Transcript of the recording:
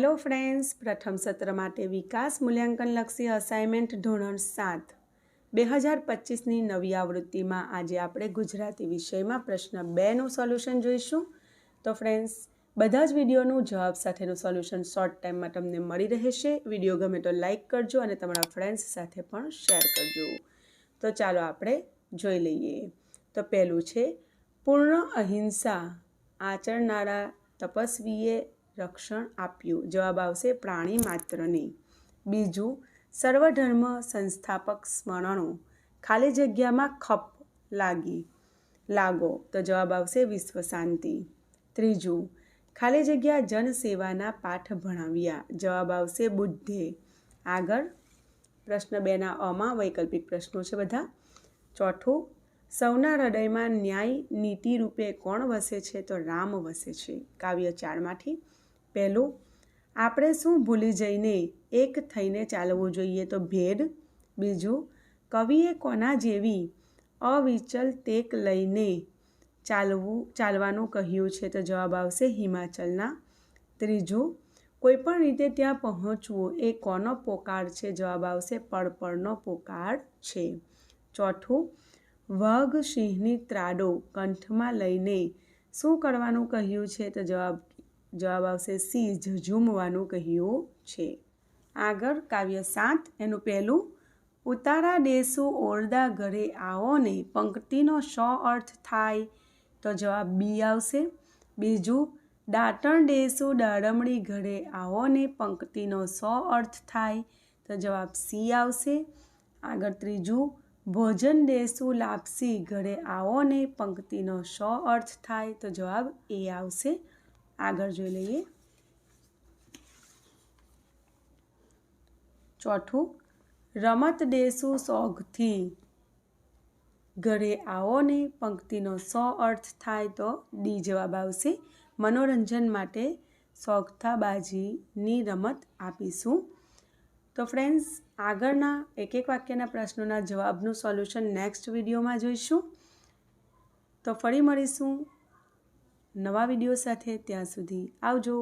Hello friends, प्रथम सत्र माटे विकास मूल्यांकनलक्षी असाइनमेंट धोरण 7 2025 नवी आवृत्ति में आज आप गुजराती विषय में प्रश्न 2 सोल्यूशन जोईशुं। तो फ्रेंड्स, बधा ज विडियोनु जवाब साथेनु सोल्यूशन शॉर्ट टाइम में तमने मळी रहेशे। विडियो गमे तो लाइक करजो और तमारा फ्रेंड्स साथे पण शेर करजो। तो चालो आपणे जोई लईए। तो पहेलुं छे, पूर्ण अहिंसा आचरनारा तपस्वीए रक्षण आप्युं। जवाब आवशे प्राणी मात्रने। बीजू, सर्वधर्म संस्थापक स्मरणों खाली जग्या में खप लागो। तो जवाब आवशे विश्व शांति। त्रीजू, खाली जग्या जनसेवाना पाठ भणाव्या। जवाब आवशे बुद्धे। आगळ प्रश्न 2 ना अ में वैकल्पिक प्रश्नों छे बधा। चौथुं, सौना हृदय में न्याय नीति रूपे कोण वसे छे? तो राम वसे छे। काव्य 4 मांथी। पहेलुं, આપણે શું ભૂલી જઈને એક થઈને ચાલવું જોઈએ? તો ભેદ। બીજું, કવિએ કોના જેવી અવિચલ ટેક લઈને ચાલવાનું કહ્યું છે? તો જવાબ આવશે હિમાચલના। ત્રીજું, કોઈપણ રીતે ત્યાં પહોંચવું એ કોનો પોકાર છે? જવાબ આવશે પડપળનો પોકાર છે। ચોથું, વાઘ સિંહની ત્રાડો કંઠમાં લઈને શું કરવાનું કહ્યું છે? તો જવાબ આવશે સિંહ ઝઝૂમવાનું કહ્યું છે। આગળ કાવ્ય 7 એનું પહેલું, ઉતારા દેશું ઓરડા ઘરે આવો ને પંક્તિનો શો અર્થ થાય? તો જવાબ બી આવશે। બીજું, દાંતણ દેશું દાડમડી ઘરે આવો ને પંક્તિનો શો અર્થ થાય? તો જવાબ સી આવશે। આગળ ત્રીજું, ભોજન દેશું લાપસી ઘરે આવો ને પંક્તિનો શો અર્થ થાય? તો જવાબ એ આવશે। આગળ જોઈ લઈએ। ચોથું, રમત દેશું શોખથી ઘરે આવો ને પંક્તિનો શો અર્થ થાય? તો ડી જવાબ આવશે। મનોરંજન માટે સોગઠાબાજીની રમત આપીશું। તો ફ્રેન્ડ્સ, આગળના એક વાક્યના પ્રશ્નોના જવાબનું સોલ્યુશન નેક્સ્ટ વિડીયોમાં જોઈશું। તો ફરી મળીશું નવા વિડીયો સાથે। ત્યાં સુધી આવજો।